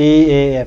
PAF۔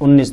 19.